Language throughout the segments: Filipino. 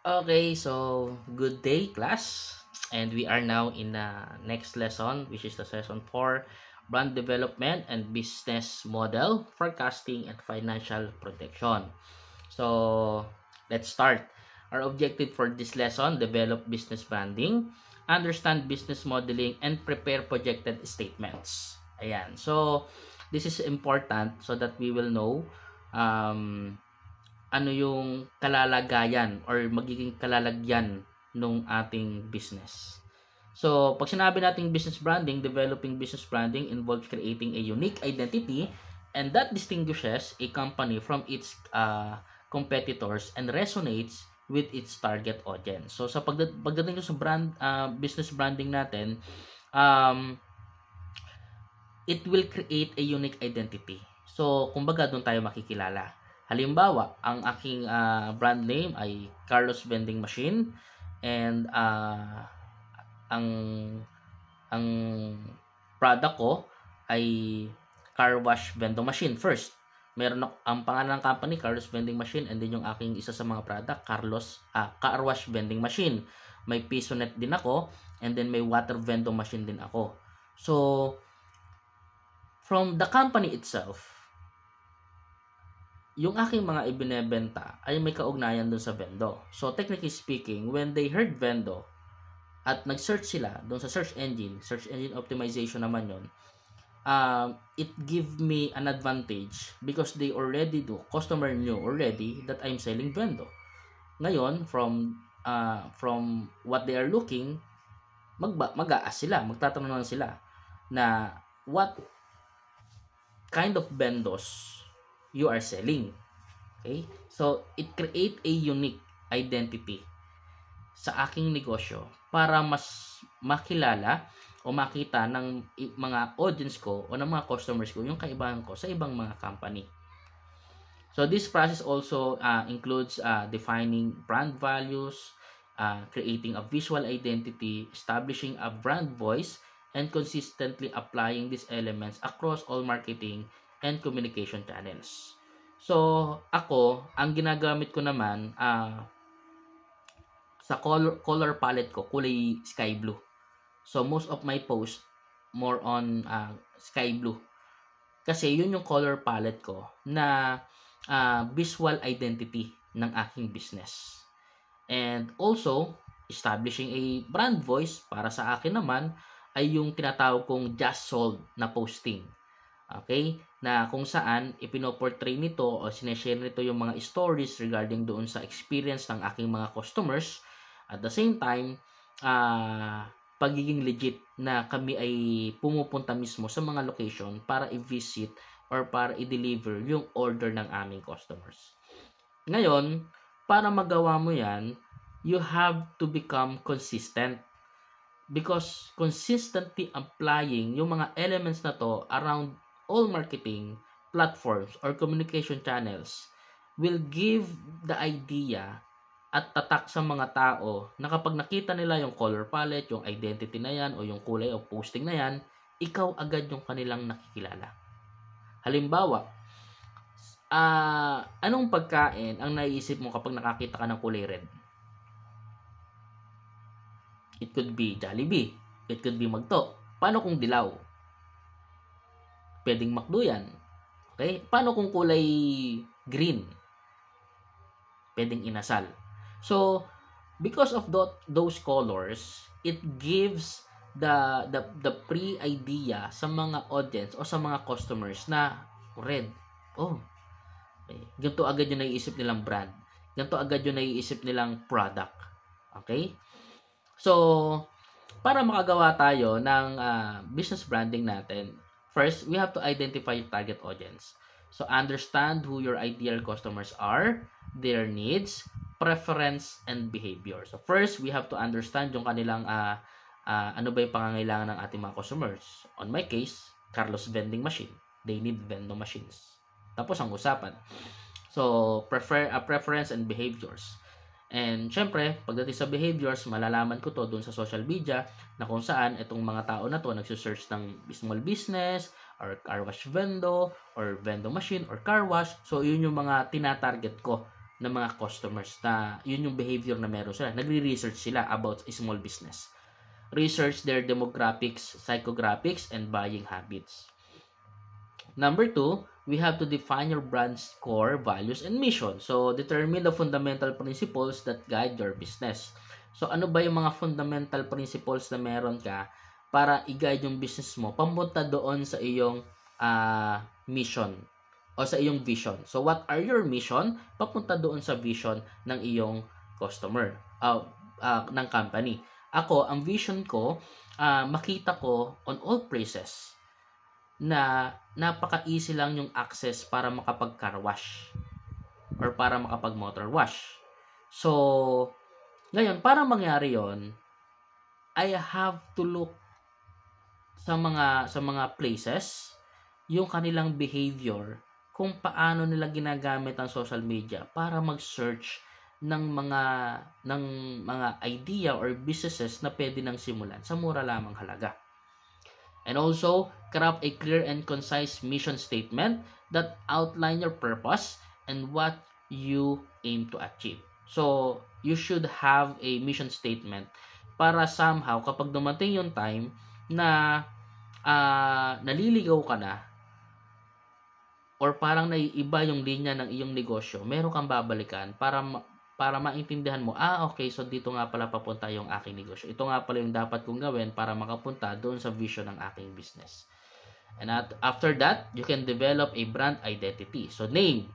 Okay, so good day, class. And we are now in the next lesson, which is the session 4, brand development and business model, forecasting, and financial protection. So, let's start. Our objective for this lesson, develop business branding, understand business modeling, and prepare projected statements. Ayan. So, this is important so that we will know um, ano yung kalalagayan or magiging kalalagyan nung ating business. So, pag sinabi nating business branding, developing business branding involves creating a unique identity and that distinguishes a company from its competitors and resonates with its target audience. So, sa pagdating sa business branding natin, um, it will create a unique identity. So, kumbaga doon tayo makikilala. Halimbawa, ang aking brand name ay Carlos Vending Machine and ang ang product ko ay car wash vending machine first. Meron ako, ang pangalan ng company Carlos Vending Machine and then yung aking isa sa mga product car wash vending machine. May piso net din ako and then may water vending machine din ako. So, from the company itself, yung aking mga ibinebenta ay may kaugnayan dun sa vendo. So, technically speaking, when they heard vendo at nag-search sila dun sa search engine optimization naman yon, it give me an advantage because they already do, customer knew already that I'm selling vendo. Ngayon, from what they are looking, mag-a-ask sila, magtatanong sila na what kind of vendos you are selling. Okay? So, it create a unique identity sa aking negosyo para mas makilala o makita ng mga audience ko o ng mga customers ko yung kaibahan ko sa ibang mga company. So, this process also includes defining brand values, creating a visual identity, establishing a brand voice, and consistently applying these elements across all marketing and communication channels. So, ako, ang ginagamit ko naman, sa color palette ko, kulay sky blue. So, most of my post, more on sky blue. Kasi, yun yung color palette ko na visual identity ng aking business. And also, establishing a brand voice para sa akin naman ay yung tinatawag kong just sold na posting. Okay? Na kung saan ipinoportray nito o sineshare nito yung mga stories regarding doon sa experience ng aking mga customers. At the same time, pagiging legit na kami ay pumupunta mismo sa mga location para i-visit or para i-deliver yung order ng aming customers. Ngayon, para magawa mo yan, you have to become consistent because consistently applying yung mga elements na to around all marketing platforms or communication channels will give the idea at tatak sa mga tao na kapag nakita nila yung color palette, yung identity na yan o yung kulay o posting na yan, ikaw agad yung kanilang nakikilala. Halimbawa, anong pagkain ang naiisip mo kapag nakakita ka ng kulay red? It could be Jollibee. It could be Magto. Paano kung dilaw? Pwedeng McDo yan. Okay? Paano kung kulay green? Pwedeng Inasal. So, because of those colors, it gives the pre-idea sa mga audience o sa mga customers na red. Oh, okay. Ganito agad yung naiisip nilang brand. Ganito agad yung naiisip nilang product. Okay? So, para makagawa tayo ng business branding natin, first, we have to identify your target audience. So, understand who your ideal customers are, their needs, preference, and behavior. So, first, we have to understand yung kanilang ano ba yung pangangailangan ng ating mga customers. On my case, Carlos Vending Machine. They need vending machines. Tapos ang usapan. So, preference and behaviors. And syempre, pagdating sa behaviors, malalaman ko to doon sa social media na kung saan itong mga tao na to nagsusearch ng small business or car wash vendo or vending machine or car wash. So, yun yung mga tinatarget ko ng mga customers na yun yung behavior na meron sila. Nagre-research sila about a small business. Research their demographics, psychographics, and buying habits. Number 2, we have to define your brand's core values and mission. So, determine the fundamental principles that guide your business. So, ano ba yung mga fundamental principles na meron ka para i-guide yung business mo pamunta doon sa iyong mission o sa iyong vision. So, what are your mission? Papunta doon sa vision ng iyong customer, ng company. Ako, ang vision ko, makita ko on all places na napaka-easy lang yung access para makapag-car wash or para makapag-motor wash. So, ngayon, para mangyari yon, I have to look sa mga places yung kanilang behavior, kung paano nila ginagamit ang social media para mag-search ng mga idea or businesses na pwede nang simulan sa mura lamang halaga. And also, craft a clear and concise mission statement that outline your purpose and what you aim to achieve. So, you should have a mission statement para somehow kapag dumating yung time na naliligaw ka na or parang naiiba yung linya ng iyong negosyo, meron kang babalikan para maintindihan mo, okay, so dito nga pala papunta yung aking negosyo. Ito nga pala yung dapat kong gawin para makapunta doon sa vision ng aking business. And after that, you can develop a brand identity. So, name.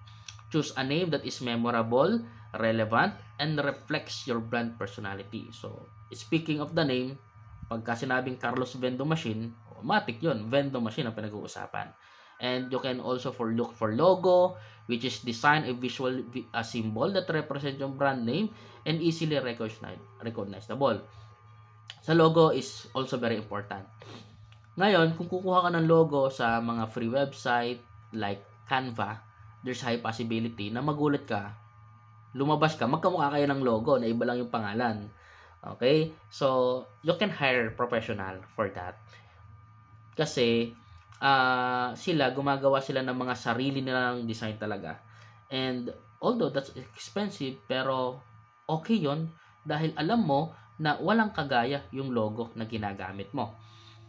Choose a name that is memorable, relevant, and reflects your brand personality. So, speaking of the name, pagka sinabing Carlos Vending Machine, automatic yun, vending machine ang pinag-uusapan. And you can also look for logo, which is design a visual symbol that represents your brand name and easily recognizable. Sa logo is also very important. Ngayon, kung kukuha ka ng logo sa mga free website like Canva, there's high possibility na magulat ka, lumabas ka, magkamukha kayo ng logo na iba lang yung pangalan. Okay? So, you can hire professional for that. Kasi, gumagawa sila ng mga sarili nilang design talaga. And, although that's expensive, pero okay yon dahil alam mo na walang kagaya yung logo na ginagamit mo.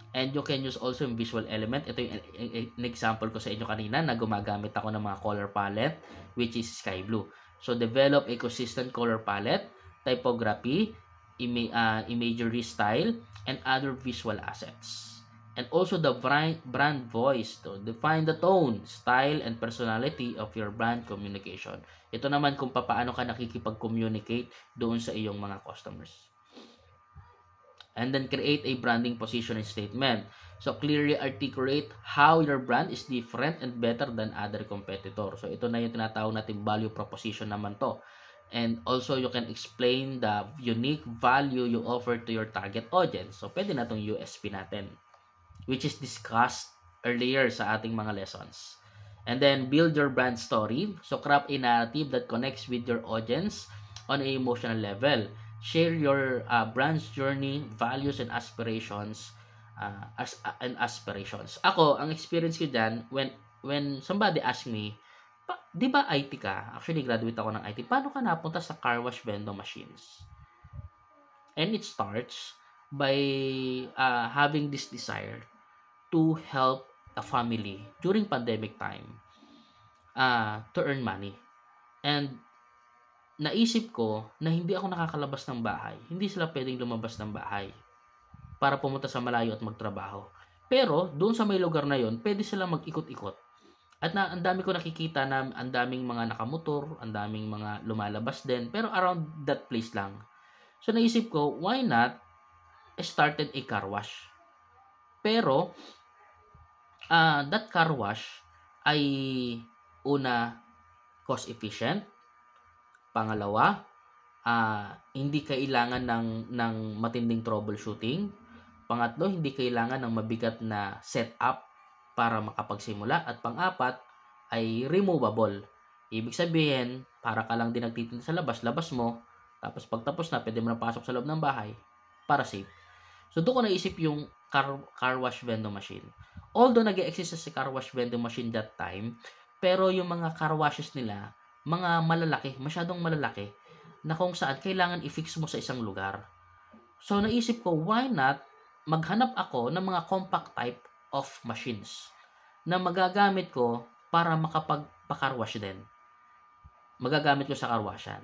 And you can use also yung visual element. Ito yung example ko sa inyo kanina na gumagamit ako ng mga color palette, which is sky blue. So, develop a consistent color palette, typography, imagery style, and other visual assets. And also the brand voice to define the tone, style, and personality of your brand communication. Ito naman kung paano ka nakikipag-communicate doon sa iyong mga customers. And then create a branding positioning statement. So clearly articulate how your brand is different and better than other competitors. So ito na yung tinatawag natin value proposition naman to. And also you can explain the unique value you offer to your target audience. So pwede na itong USP natin, which is discussed earlier sa ating mga lessons. And then build your brand story. So craft a narrative that connects with your audience on an emotional level. Share your brand's journey, values, and aspirations. Ako, ang experience ko dyan, when somebody asked me, di ba IT ka? Actually, graduate ako ng IT. Paano ka napunta sa car wash vending machines? And it starts by having this desire to help a family during pandemic time to earn money. And naisip ko na hindi ako nakakalabas ng bahay. Hindi sila pwedeng lumabas ng bahay para pumunta sa malayo at magtrabaho. Pero doon sa may lugar na yon, pwede sila mag-ikot-ikot. At ang dami ko nakikita na ang daming mga nakamotor, ang daming mga lumalabas din, pero around that place lang. So naisip ko, why not I started a car wash? Pero that car wash ay una, cost efficient. Pangalawa, hindi kailangan ng matinding troubleshooting. Pangatlo, hindi kailangan ng mabigat na setup para makapagsimula. At pang-apat ay removable. Ibig sabihin, para ka lang din nagtitinda sa labas mo, tapos pagtapos na, pwede mo na pasok sa loob ng bahay para safe. So, doon ko naisip yung car wash vending machine. Although nag-exist sa car wash vending machine that time, pero yung mga car washes nila mga malalaki, masyadong malalaki, na kung saan kailangan i-fix mo sa isang lugar. So, naisip ko, why not maghanap ako ng mga compact type of machines na magagamit ko para makapagpa-carwash din. Magagamit ko sa carwashan.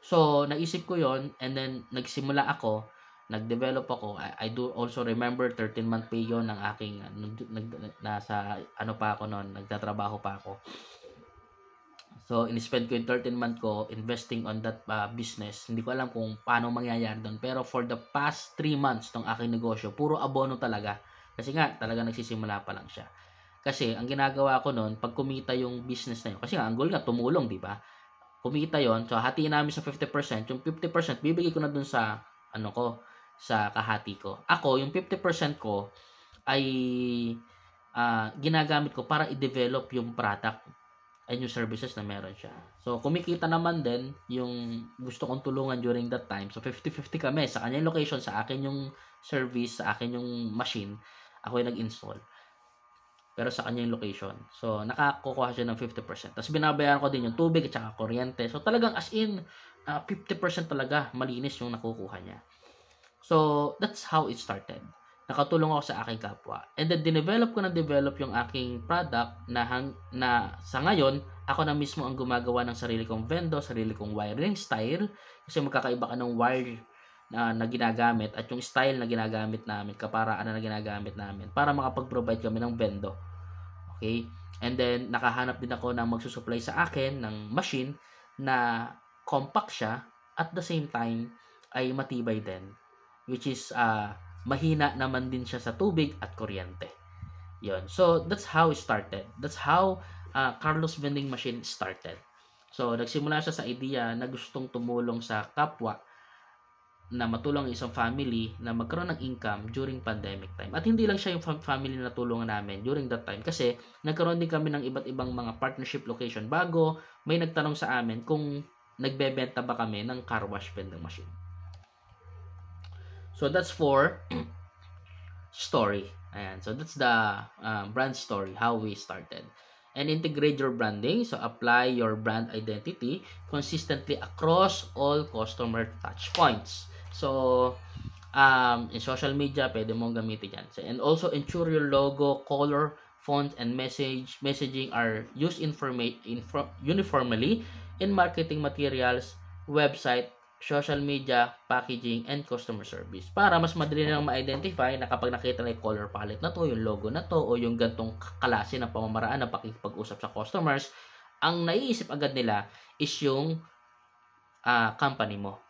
So, naisip ko yon, and then nagsimula ako, nag-develop ako. I do also remember 13-month pay yon ng aking nasa ano pa ako noon, nagtatrabaho pa ako. So, in-spend ko yung 13-month ko investing on that business. Hindi ko alam kung paano mangyayari doon. Pero for the past 3 months ng aking negosyo, puro abono talaga. Kasi nga, talaga nagsisimula pa lang siya. Kasi, ang ginagawa ko noon, pag kumita yung business na yun, kasi nga, ang goal nga, tumulong, di ba? Kumita yon, so hatiin namin sa 50%, yung 50%, bibigay ko na doon sa, sa kahati ko. Ako, yung 50% ko, ay ginagamit ko para i-develop yung product and yung services na meron siya. So, kumikita naman din yung gusto kong tulungan during that time. So, 50-50 kami. Sa kanya yung location, sa akin yung service, sa akin yung machine. Ako yung nag-install. Pero sa kanya yung location. So, nakakukuha siya ng 50%. Tapos, binabayaran ko din yung tubig at saka kuryente. So, talagang as in, 50% talaga malinis yung nakukuha niya. So, that's how it started. Nakatulong ako sa aking kapwa. And then, develop yung aking product na sa ngayon, ako na mismo ang gumagawa ng sarili kong vendo, sarili kong wiring style. Kasi magkakaiba ka ng wire na ginagamit at yung style na ginagamit namin, kaparaan na ginagamit namin para makapag-provide kami ng vendo. Okay? And then, nakahanap din ako ng magsusupply sa akin ng machine na compact siya at the same time ay matibay din. Which is, mahina naman din siya sa tubig at kuryente. Yon. So, that's how it started. That's how Carlos Vending Machine started. So, nagsimula siya sa idea na gustong tumulong sa kapwa na matulong isang family na magkaroon ng income during pandemic time. At hindi lang siya yung family na natulungan namin during that time kasi nagkaroon din kami ng iba't ibang mga partnership location bago may nagtanong sa amin kung nagbebenta ba kami ng car wash vending machine. So, that's for story. Ayan. So, that's the brand story, how we started. And integrate your branding. So, apply your brand identity consistently across all customer touch points. So, in social media, pwede mong gamitin yan. So, and also, ensure your logo, color, font, and messaging are used uniformly in marketing materials, website, social media, packaging, and customer service. Para mas madali nilang ma-identify na kapag nakita na yung color palette na to, yung logo na to, o yung gantong klase ng pamamaraan ng pakikipag-usap sa customers, ang naiisip agad nila is yung company mo.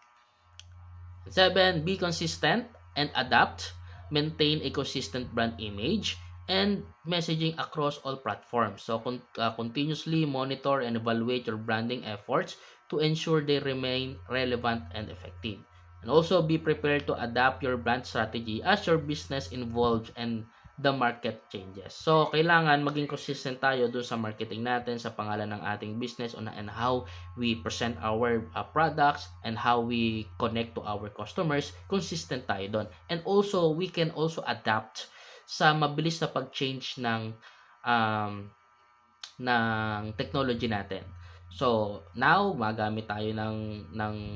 7. Be consistent and adapt. Maintain a consistent brand image and messaging across all platforms. So, continuously monitor and evaluate your branding efforts to ensure they remain relevant and effective. And also, be prepared to adapt your brand strategy as your business evolves and the market changes. So, kailangan maging consistent tayo doon sa marketing natin, sa pangalan ng ating business, and how we present our products and how we connect to our customers. Consistent tayo doon. And also, we can also adapt sa mabilis na pag-change ng technology natin. So, now, magamit tayo ng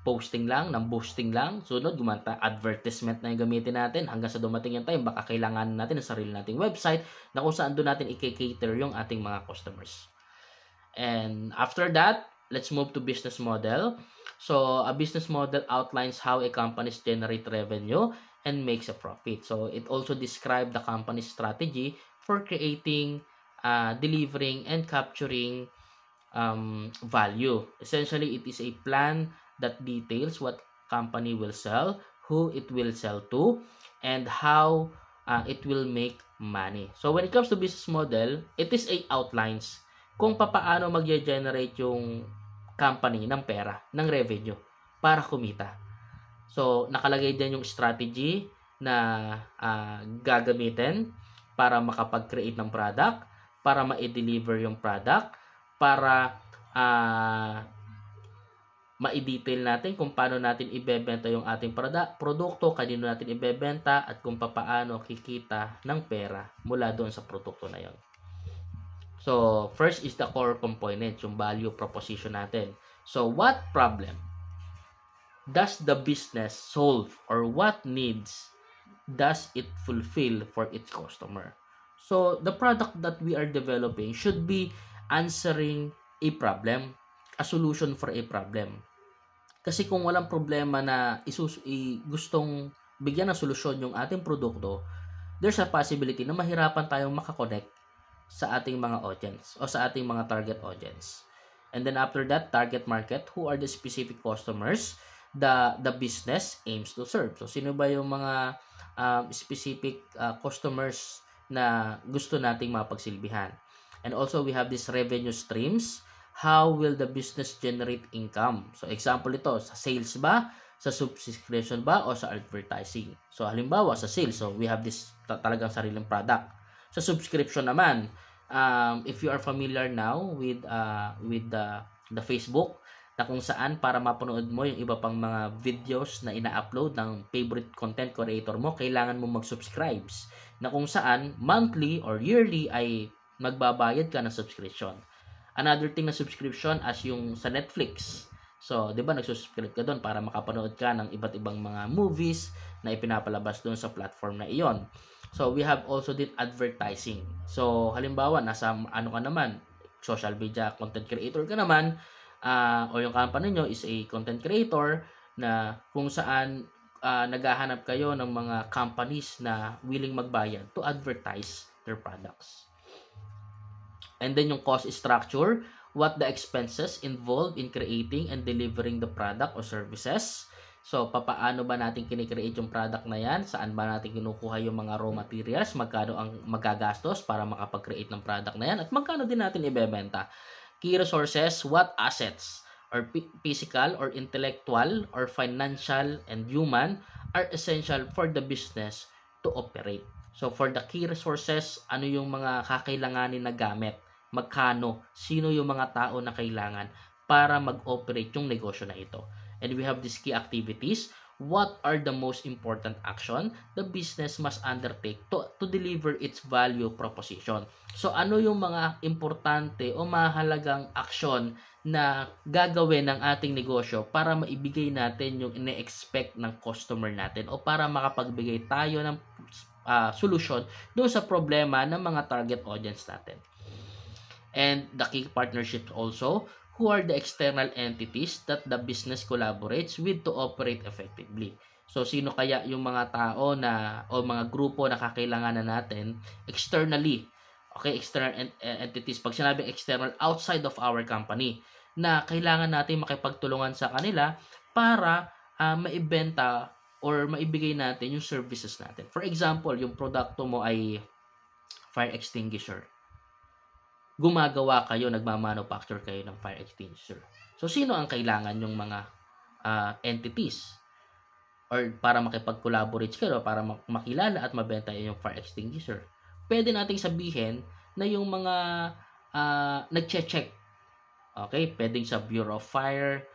posting lang, ng boosting lang. Sunod, advertisement na yung gamitin natin. Hanggang sa dumating yung time, baka kailangan natin ng sarili nating website na kung saan doon natin i-cater yung ating mga customers. And after that, let's move to business model. So, a business model outlines how a company generate revenue and makes a profit. So, it also describes the company's strategy for creating, delivering, and capturing value. Essentially, it is a plan that details what company will sell, who it will sell to, and how it will make money. So, when it comes to business model, it is a outlines kung paano mag-generate yung company ng pera, ng revenue, para kumita. So, nakalagay din yung strategy na gagamitin para makapag-create ng product, para ma-deliver yung product, para ma-detail natin kung paano natin ibebenta yung ating produkto, kanino natin ibebenta, at kung paano kikita ng pera mula doon sa produkto na yon. So, first is the core component, yung value proposition natin. So, what problem does the business solve, or what needs does it fulfill for its customer? So, the product that we are developing should be answering a problem, a solution for a problem. Kasi kung walang problema na gustong bigyan ng solusyon yung ating produkto, there's a possibility na mahirapan tayong makakonect sa ating mga audience o sa ating mga target audience. And then after that, target market, who are the specific customers the business aims to serve. So, sino ba yung mga specific customers na gusto nating mapagsilbihan? And also, we have these revenue streams. How will the business generate income? So, example ito, sa sales ba? Sa subscription ba? O sa advertising? So, halimbawa, sa sales, so we have this talagang sariling product. Sa subscription naman, if you are familiar now with the Facebook, na kung saan para mapanood mo yung iba pang mga videos na ina-upload ng favorite content creator mo, kailangan mo mag-subscribes, na kung saan monthly or yearly ay magbabayad ka ng subscription. Another thing na subscription as yung sa Netflix. So, 'di ba nagsusubscribe ka doon para makapanood ka ng iba't ibang mga movies na ipinapalabas doon sa platform na iyon. So, we have also din advertising. So, halimbawa, nasa ano ka naman, social media content creator ka naman, o yung company nyo is a content creator na kung saan naghahanap kayo ng mga companies na willing magbayad to advertise their products. And then yung cost structure, what the expenses involved in creating and delivering the product or services. So, papaano ba natin kinikreate yung product na yan? Saan ba natin kinukuha yung mga raw materials? Magkano ang magagastos para makapag-create ng product na yan? At magkano din natin ibebenta? Key resources, what assets or physical or intellectual or financial and human are essential for the business to operate. So, for the key resources, ano yung mga kakailanganin na gamit? Magkano? Sino yung mga tao na kailangan para mag-operate yung negosyo na ito? And we have these key activities. What are the most important action the business must undertake to deliver its value proposition? So, ano yung mga importante o mahalagang aksyon na gagawin ng ating negosyo para maibigay natin yung ine-expect ng customer natin o para makapagbigay tayo ng solution doon sa problema ng mga target audience natin. And the key partnerships also, who are the external entities that the business collaborates with to operate effectively. So, sino kaya yung mga tao na o mga grupo na kakailanganan natin externally? Okay, external entities. Pag sinabing external, outside of our company, na kailangan natin makipagtulungan sa kanila para maibenta or maibigay natin yung services natin. For example, yung produkto mo ay fire extinguisher. Gumagawa kayo, nagmamanufacture kayo ng fire extinguisher. So, sino ang kailangan yung mga entities? Or para makipag-collaborate kayo, para makilala at mabenta yung fire extinguisher. Pwede nating sabihin na yung mga nagche-check. Okay? Pwedeng sa Bureau of Fire,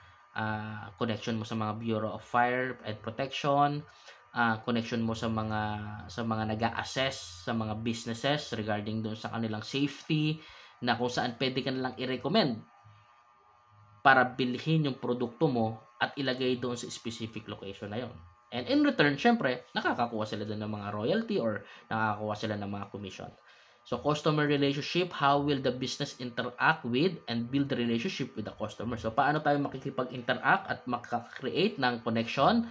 connection mo sa mga Bureau of Fire and Protection, connection mo sa mga nag-a-assess sa mga businesses regarding doon sa kanilang safety, na kung saan pwede ka nalang i-recommend para bilhin yung produkto mo at ilagay doon sa specific location na yon. And in return, syempre, nakakakuha sila doon ng mga royalty or nakakakuha sila ng mga commission. So, customer relationship, how will the business interact with and build the relationship with the customer? So, paano tayo makikipag-interact at makaka-create ng connection,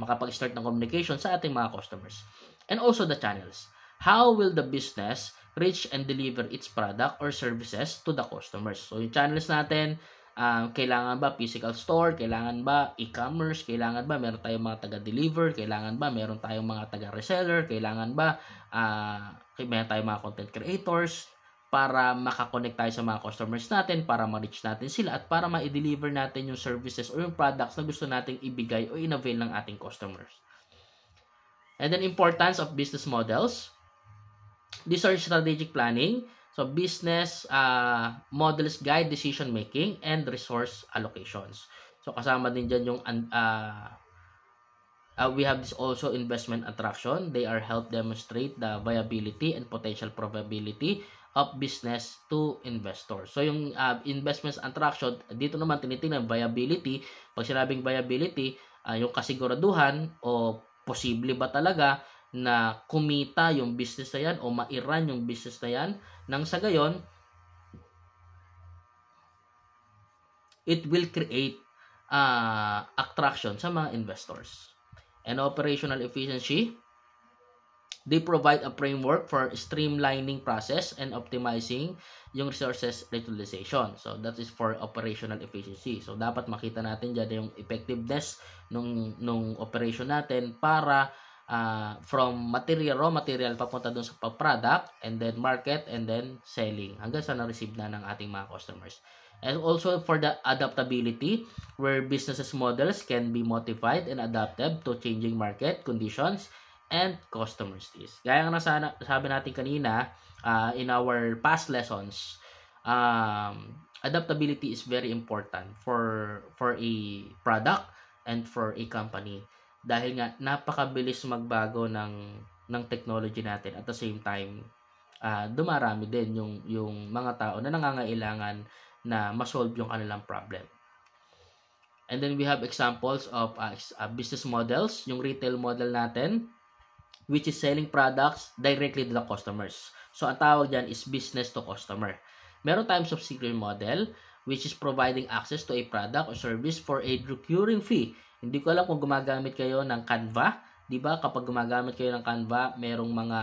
makapag-start ng communication sa ating mga customers. And also the channels. How will the business reach and deliver its product or services to the customers? So, yung channels natin, kailangan ba physical store? Kailangan ba e-commerce? Kailangan ba meron tayong mga taga-deliver? Kailangan ba meron tayong mga taga-reseller? Kailangan ba meron tayong mga content creators para makakonect tayo sa mga customers natin, para ma-reach natin sila at para ma-deliver natin yung services or yung products na gusto nating ibigay o in-avail ng ating customers. And then importance of business models. These are strategic planning. So, business models guide decision making and resource allocations. So, kasama din dyan yung we have this also investment attraction. They are help demonstrate the viability and potential probability of business to investor. So yung investments attraction, dito naman tinitingnan viability. Pag sinabing viability, yung kasiguraduhan o posible ba talaga na kumita yung business na yan o mairan yung business na yan, nang sa gayon it will create attraction sa mga investors. And operational efficiency, they provide a framework for streamlining process and optimizing yung resources utilization. So that is for operational efficiency. So dapat makita natin diyan yung effectiveness nung operation natin para from raw material papunta dun sa product, and then market, and then selling hanggang sa na-receive na ng ating mga customers. And also for the adaptability, where businesses models can be modified and adapted to changing market conditions and customers needs. Gaya nga sabi natin kanina in our past lessons, adaptability is very important for a product and for a company, dahil nga napakabilis magbago ng technology natin. At the same time, dumarami din yung mga tao na nangangailangan na ma-solve yung kanilang problem. And then we have examples of business models, yung retail model natin, which is selling products directly to the customers. So, ang tawag dyan is business to customer. Meron tayong subsidiary model, which is providing access to a product or service for a recurring fee. Hindi ko alam kung gumagamit kayo ng Canva. Di ba? Kapag gumagamit kayo ng Canva, merong mga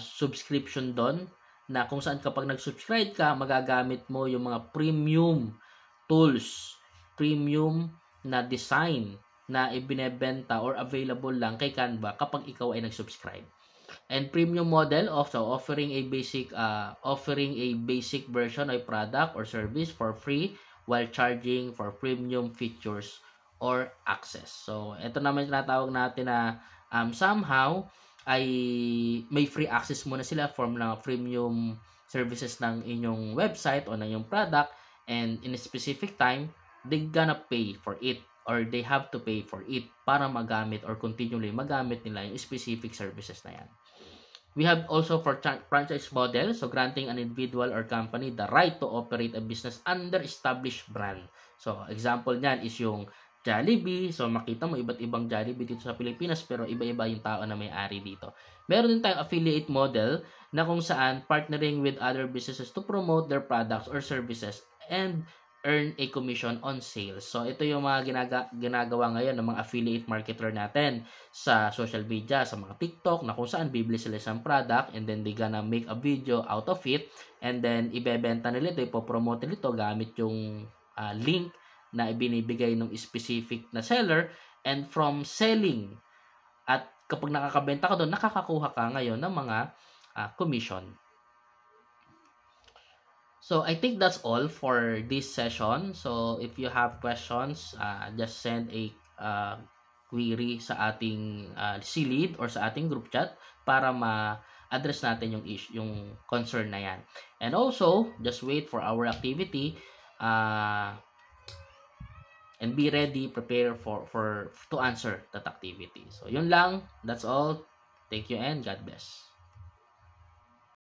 subscription doon na kung saan kapag nag-subscribe ka, magagamit mo yung mga premium tools, premium na design na ibinebenta or available lang kay Canva kapag ikaw ay nag-subscribe. And premium model also offering a basic version of product or service for free while charging for premium features or access. So, ito naman tinatawag natin na somehow ay may free access muna sila from na premium services ng inyong website o ng inyong product, and in a specific time they gonna pay for it or they have to pay for it para magamit or continually magamit nila yung specific services na yan. We have also for franchise model, so granting an individual or company the right to operate a business under established brand. So example niyan is yung Jollibee. So makita mo iba't ibang Jollibee dito sa Pilipinas, pero iba-iba yung tao na may-ari dito. Meron din tayong affiliate model na kung saan partnering with other businesses to promote their products or services and earn a commission on sales. So ito yung mga ginagawa ngayon ng mga affiliate marketer natin sa social media, sa mga TikTok, na kung saan bibili sila isang product and then they gonna make a video out of it, and then ibebenta nila ito, ipopromote nila ito gamit yung link na ibinibigay ng specific na seller, and from selling at kapag nakakabenta ka doon, nakakakuha ka ngayon ng mga commission. So I think that's all for this session. So if you have questions, just send a query sa ating C-Lead or sa ating group chat para ma-address natin yung concern na yan. And also, just wait for our activity and be ready, prepare to answer that activity. So yun lang, that's all. Thank you and God bless.